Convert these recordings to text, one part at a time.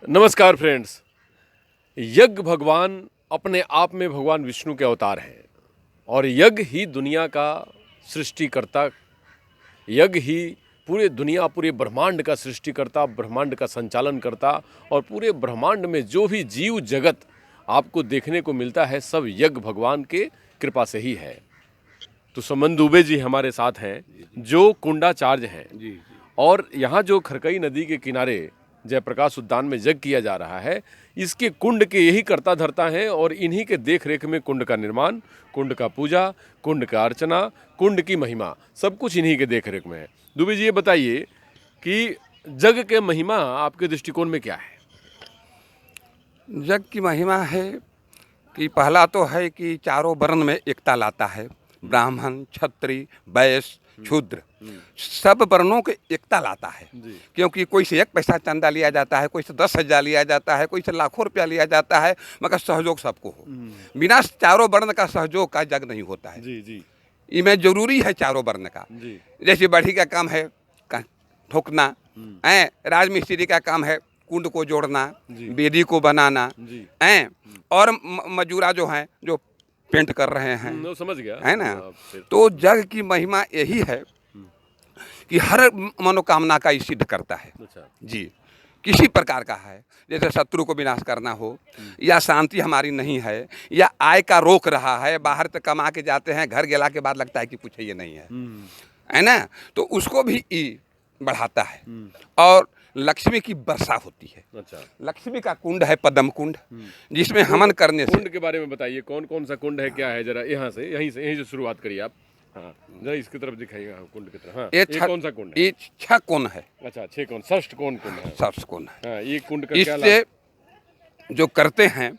नमस्कार फ्रेंड्स। यज्ञ भगवान अपने आप में भगवान विष्णु के अवतार हैं और यज्ञ ही दुनिया का सृष्टिकर्ता, यज्ञ ही पूरे दुनिया, पूरे ब्रह्मांड का सृष्टिकर्ता, ब्रह्मांड का संचालन करता और पूरे ब्रह्मांड में जो भी जीव जगत आपको देखने को मिलता है सब यज्ञ भगवान के कृपा से ही है। तो सुमन दुबे जी हमारे साथ हैं जो कुंडाचार्य हैं और यहाँ जो खरकई नदी के किनारे जयप्रकाश उद्यान में यज्ञ किया जा रहा है, इसके कुंड के यही कर्ता धर्ता हैं और इन्हीं के देख रेख में कुंड का निर्माण, कुंड का पूजा, कुंड का अर्चना, कुंड की महिमा सब कुछ इन्हीं के देख रेख में है। दुबे जी ये बताइए कि यज्ञ के महिमा आपके दृष्टिकोण में क्या है? यज्ञ की महिमा है कि पहला तो है कि चारों वर्ण में एकता लाता है। ब्राह्मण, क्षत्रिय, वैश्य, शूद्र सब वर्णों के एकता लाता है। क्योंकि कोई से 1 पैसा चंदा लिया जाता है, कोई से 10,000 लिया जाता है, कोई से लाखों रुपया लिया जाता है, मगर सहयोग सबको हो। बिना चारों वर्ण का सहयोग का यज्ञ नहीं होता है। इसमें जरूरी है चारों वर्ण का। जैसे बढ़ी का काम है ठोकना, राजमिस्त्री का काम है कुंड को जोड़ना, बेदी को बनाना, और मजूरा जो हैं जो पेंट कर रहे हैं, समझ गया है ना। तो यज्ञ की महिमा यही है कि हर मनोकामना का ये सिद्ध करता है। जी, किसी प्रकार का है, जैसे शत्रु को विनाश करना हो, या शांति हमारी नहीं है, या आय का रोक रहा है, बाहर तक कमा के जाते हैं, घर गेला के बाद लगता है कि कुछ ये नहीं है ना, तो उसको भी बढ़ाता है। और लक्ष्मी की वर्षा होती है। लक्ष्मी का कुंड है पद्म कुंड, जिसमें हवन करने से। कुंड के बारे में बताइए, कौन कौन सा कुंड है, क्या है, जरा यहीं से शुरुआत करिए आप। हाँ, जरा इसकी तरफ दिखाइएगा कुंड की तरफ। हाँ, ये कौन सा कुंड है? ये 6 कोण है। अच्छा, 6 कोण, षष्ठ कोण कुंड है। षष्ठ कोण है। हाँ, ये कुंड का क्या इससे जो करते हैं,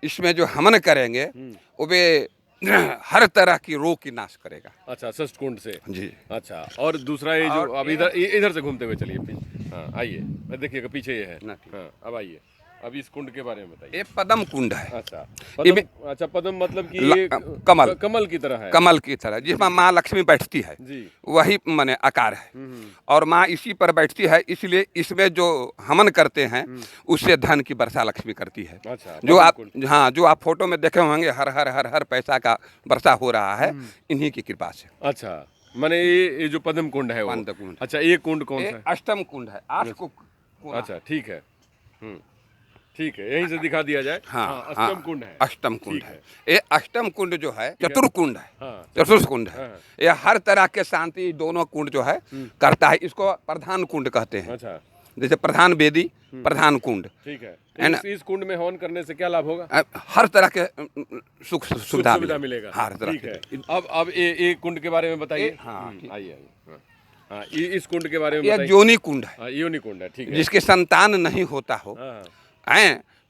इसमें जो हवन करेंगे वो वे हर तरह की रोग की नाश करेगा। अच्छा, षष्ठ कुंड से जी। अच्छा, और दूसरा ये जो अब इधर से घूमते हुए चलिए। हाँ, आइए, देखिएगा पीछे ये है। हाँ, अब आइए, अब इस कुंड के बारे में बताइए। ये पद्म कुंड है। अच्छा, पद्म। अच्छा, पद्म मतलब कि ये कमल की तरह है। कमल की तरह, जिसमें माँ लक्ष्मी बैठती है जी, वही माने आकार है। और माँ इसी पर बैठती है, इसलिए इसमें जो हवन करते हैं उससे धन की वर्षा लक्ष्मी करती है। अच्छा, जो आप फोटो में देखे होंगे, हर हर हर हर पैसा का वर्षा हो रहा है इन्हीं की कृपा से। अच्छा, माने ये जो पद्म कुंड है वो। अच्छा, ये कुंड कौन सा है? अष्टम कुंड है। 8 को। अच्छा, ठीक है, ठीक है, यहीं से दिखा दिया जाए। हाँ, अष्टम कुंड है। अष्टम कुंड है। ये अष्टम कुंड जो है चतुर्थ कुंड है। चतुर्थ कुंड है। ये हर तरह के शांति दोनों कुंड जो है करता है। इसको प्रधान कुंड कहते हैं। अच्छा, जैसे प्रधान वेदी, प्रधान कुंड। ठीक है। इस कुंड में हवन करने से क्या लाभ होगा? हर तरह के सुख सुविधा मिलेगा। हर तरह के। अब ये कुंड के बारे में बताइए। आइए। हाँ, इस कुंड के बारे में बताइए। ये योनि कुंड है। योनि कुंड है, ठीक है। जिसके संतान नहीं होता हो,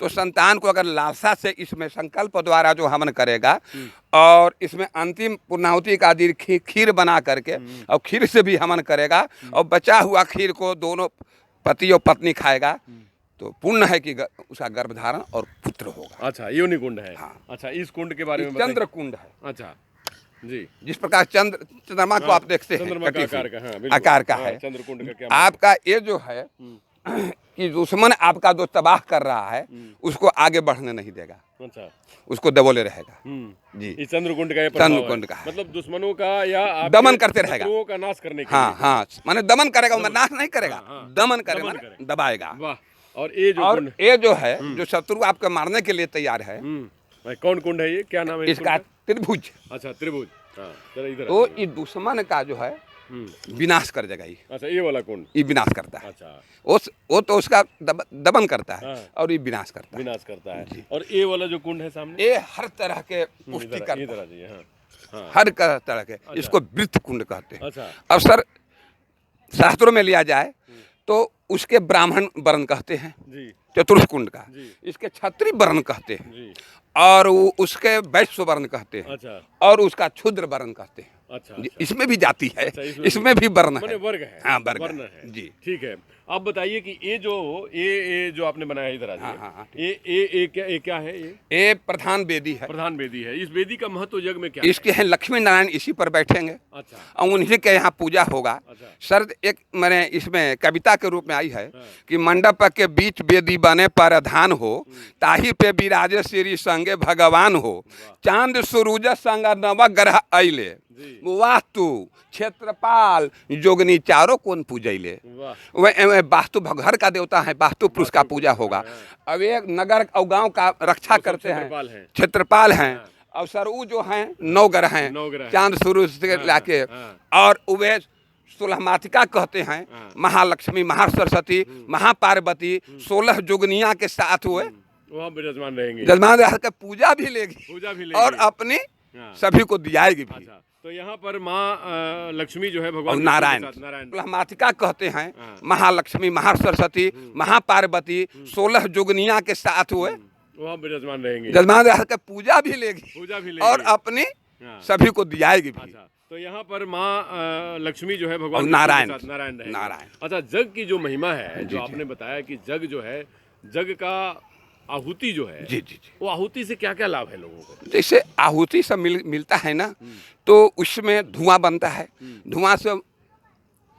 तो संतान को अगर लालसा से इसमें संकल्प द्वारा जो हवन करेगा और इसमें अंतिम पूर्णाहुति का आदि खीर बना करके और खीर से भी हवन करेगा और बचा हुआ खीर को दोनों पति और पत्नी खाएगा, तो पुण्य है कि उसका गर्भधारण और पुत्र होगा। अच्छा, योनि कुंड है। हाँ। अच्छा, इस कुंड के बारे में बताइए। चंद्र कुंड है। अच्छा जी, जिस प्रकार चंद्रमा को आप देखते हैं, आकार का है। चंद्र कुंड का क्या आपका ये जो है कि दुश्मन आपका जो तबाह कर रहा है उसको आगे बढ़ने नहीं देगा। अच्छा, उसको दबोले रहेगा। जी, इस चंद्रकुंड का चंद्रकुंड का मतलब दुश्मनों का या दमन करते रहेगा, का नाश करने के लिए। हाँ, माने दमन करेगा, नाश नहीं करेगा, दमन करेगा, दबाएगा। और ये जो है जो शत्रु आपको मारने के लिए तैयार है, कौन कुंड है ये, क्या नाम है इसका? त्रिभुज। अच्छा, त्रिभुज। तो ये दुश्मन का जो है विनाश कर देगा ये। अच्छा, ये वाला कुंड ये विनाश करता है। अच्छा, वो तो उसका दमन करता है और ये विनाश करता है। और ये वाला जो कुंड है सामने, ये हर तरह के पुष्टि करता है। हर तरह के। इसको वृत्त कुंड कहते हैं। अच्छा, अब सर शास्त्रों में लिया जाए तो उसके ब्राह्मण वर्ण कहते हैं चतुर्थ कुंड का, इसके क्षत्रिय वर्ण कहते हैं, और उसके वैश्य वर्ण कहते हैं। अच्छा, और उसका क्षुद्र वर्ण कहते हैं। अच्छा, इसमें भी जाती है। इसमें भी वर्ण है, वर्ग है। हाँ, वर्ग है जी, ठीक है। आप बताइए कि ये जो आपने बनाया है इधर आज, हाँ, हाँ, हाँ। ये क्या है? ये प्रधान वेदी है। प्रधान वेदी है। इस वेदी का महत्व यज्ञ में क्या इसके हैं लक्ष्मी नारायण इसी पर बैठेंगे अच्छा, और उन्हीं के यहाँ पूजा होगा। अच्छा। शर्त एक मैंने इसमें कविता के रूप में आई है हाँ। कि मंडप के बीच वेदी बने प्रधान हो, ताही पे विराजे श्री संगे भगवान हो, चांद सूरज संग नवग्रह अइले, जी। वास्तु क्षेत्रपाल जोगनी चारों कौन पूजैले। वाह। वह वास्तु घर का देवता है, वास्तु पुरुष का पूजा होगा। अब एक नगर और गांव का रक्षा करते क्षेत्रपाल हैं, हैं। क्षेत्रपाल हैं। और सरऊ जो हैं 9 ग्रह हैं, 9 ग्रह हैं। चांद सूरज से लाके, हाँ। और वे सुलहमातिका कहते हैं, हाँ। महालक्ष्मी, महासरस्वती, महापार्वती 16 जोगनिया के साथ हुए वहाँ विराजमान रहेंगे, जजमान रह के पूजा भी लेगी पूजा भी और लेंगे। अपनी हाँ। सभी को दियाएगी भी। अच्छा, तो यहाँ पर माँ लक्ष्मी जो है और भगवान नारायण, नारायण सुलहमातिका कहते हैं, हाँ। महालक्ष्मी, महासरस्वती, महापार्वती 16 जोगनिया के साथ हुए वहाँ विराजमान रहेंगे, जजमान रह के पूजा भी लेगी पूजा भी और लेंगे। अपनी हाँ। सभी को दियाएगी भी। अच्छा, तो यहाँ पर माँ लक्ष्मी जो है भगवान और नारायण, विष्णु के साथ नारायण रहेंगे। नारायण। अच्छा, जग की जो महिमा है, जी, जो आपने बताया कि जग जो है, जग का आहुति जो है, जी जी जी। वो आहुति से क्या क्या लाभ है लोगों को? जैसे आहुति सब मिलता है ना, तो उसमें धुआं बनता है, धुआं से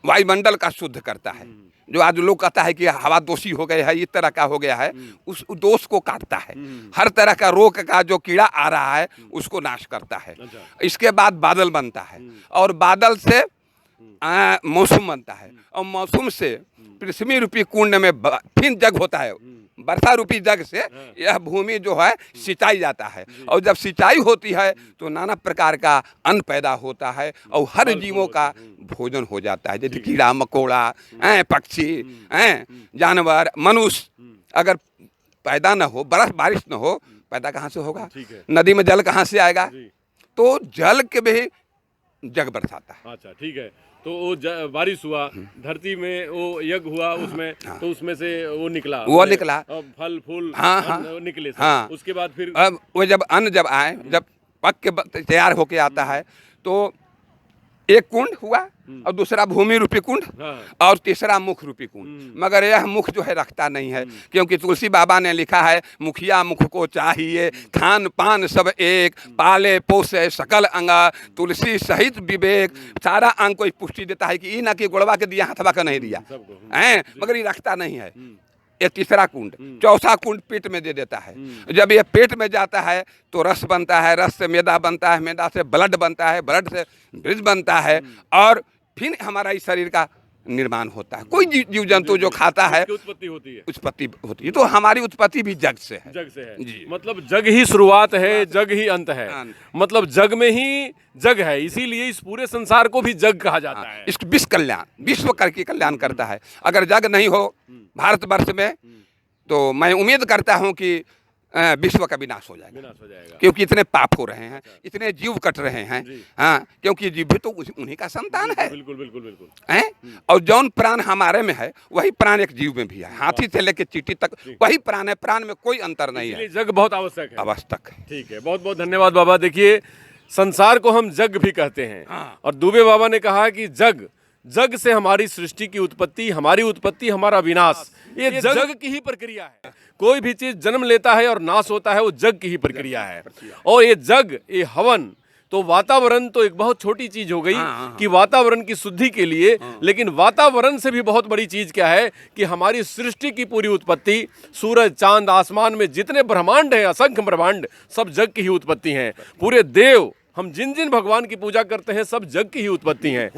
वायुमंडल का शुद्ध करता है। जो आज लोग कहता है कि हवा दोषी हो गया है, इस तरह का हो गया है, उस दोष को काटता है। हर तरह का रोग का जो कीड़ा आ रहा है उसको नाश करता है। अच्छा। इसके बाद बादल बनता है और बादल से मौसम बनता है और मौसम से पृथ्वी रूपी कुंड में फिर जग होता है। वर्षा रूपी जग से यह भूमि जो है सिंचाई जाता है और जब सिंचाई होती है तो नाना प्रकार का अन्न पैदा होता है और हर जीवों का भोजन हो जाता है। जैसे कीड़ा मकोड़ा, पक्षी, जानवर, मनुष्य अगर पैदा न हो, बारिश न हो, पैदा कहाँ से होगा? ठीक है। नदी में जल कहाँ से आएगा? जी। तो जल के भी जग बरसाता है। अच्छा, ठीक है। तो वो बारिश हुआ, धरती में वो यज्ञ हुआ, उसमें तो उसमें से वो निकला, फल फूल हाँ, हाँ, निकले सब। हाँ। उसके बाद फिर अब वो जब अन्न जब आए, जब पक के तैयार होके आता है तो एक कुंड हुआ और दूसरा भूमि रूपी कुंड हाँ। और तीसरा मुख रूपी कुंड। मगर यह मुख जो है रखता नहीं है, क्योंकि तुलसी बाबा ने लिखा है, मुखिया मुख को चाहिए, खान पान सब एक, पाले पोसे सकल अंगा, तुलसी सहित विवेक। सारा अंग को पुष्टि देता है कि ना कि गोड़वा के दिया हथवा का नहीं दिया है, मगर ये रखता नहीं है। ये तीसरा कुंड। चौथा कुंड पेट में दे देता है। जब ये पेट में जाता है तो रस बनता है, रस से मैदा बनता है, मैदा से ब्लड बनता है, ब्लड से ब्रिज बनता है और फिर हमारा इस शरीर का निर्माण होता है। कोई जीव जंतु जो खाता है उत्पत्ति होती है, उत्पत्ति होती है। तो हमारी उत्पत्ति भी जग से है। जग से है जी। मतलब जग ही शुरुआत है, जग ही अंत है। मतलब जग में ही जग है, इसीलिए इस पूरे संसार को भी जग कहा जाता है। इसको विश्व कल्याण, विश्व करके कल्याण करता है। अगर जग नहीं हो भारतवर्ष में तो मैं उम्मीद करता हूं कि विश्व का विनाश हो जाएगा, क्योंकि इतने पाप हो रहे हैं, इतने जीव कट रहे हैं। हाँ, क्योंकि जीव भी तो उन्हीं का संतान है। बिल्कुल बिल्कुल बिल्कुल हैं? और जौन प्राण हमारे में है वही प्राण एक जीव में भी है। हाथी से लेके चींटी तक वही प्राण है, प्राण में कोई अंतर नहीं है। जग बहुत आवश्यक है, आवश्यक है। ठीक है, बहुत बहुत धन्यवाद बाबा। देखिए, संसार को हम जग भी कहते हैं। और दुबे बाबा ने कहा कि जग से हमारी सृष्टि की उत्पत्ति, हमारी उत्पत्ति, हमारा विनाश, ये जग की ही प्रक्रिया है। कोई भी चीज जन्म लेता है और नाश होता है, वो जग की ही प्रक्रिया है। और ये जग, ये हवन, तो वातावरण तो एक बहुत छोटी चीज हो गई कि वातावरण की शुद्धि के लिए, लेकिन वातावरण से भी बहुत बड़ी चीज क्या है कि हमारी सृष्टि की पूरी उत्पत्ति, सूरज चांद आसमान में जितने ब्रह्मांड हैं, असंख्य ब्रह्मांड, सब जग की ही उत्पत्ति हैं। पूरे देव, हम जिन जिन भगवान की पूजा करते हैं, सब जग की ही उत्पत्ति हैं।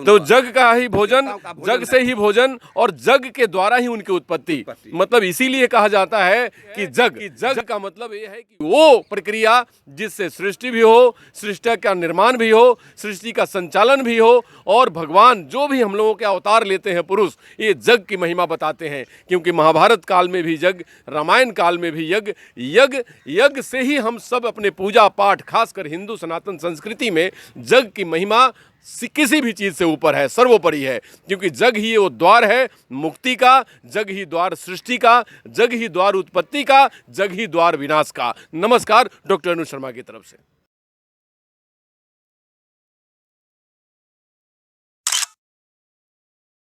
तो जग का ही भोजन, जग से ही भोजन और जग के द्वारा ही उनकी उत्पत्ति। मतलब इसीलिए कहा जाता है कि जग का मतलब ये है कि वो प्रक्रिया जिससे सृष्टि भी हो, सृष्टि का निर्माण भी हो, सृष्टि का संचालन भी हो, और भगवान जो भी हम लोगों के अवतार लेते हैं पुरुष, ये जग की महिमा बताते हैं। क्योंकि महाभारत काल में भी यज्ञ, रामायण काल में भी यज्ञ से ही हम सब अपने पूजा पाठ, खासकर हिंदू सनातन संस्कृति में जग की महिमा किसी भी चीज से ऊपर है, सर्वोपरि है। क्योंकि जग ही वो द्वार है मुक्ति का, जग ही द्वार सृष्टि का, जग ही द्वार उत्पत्ति का, जग ही द्वार विनाश का। नमस्कार, डॉक्टर अनु शर्मा की तरफ से।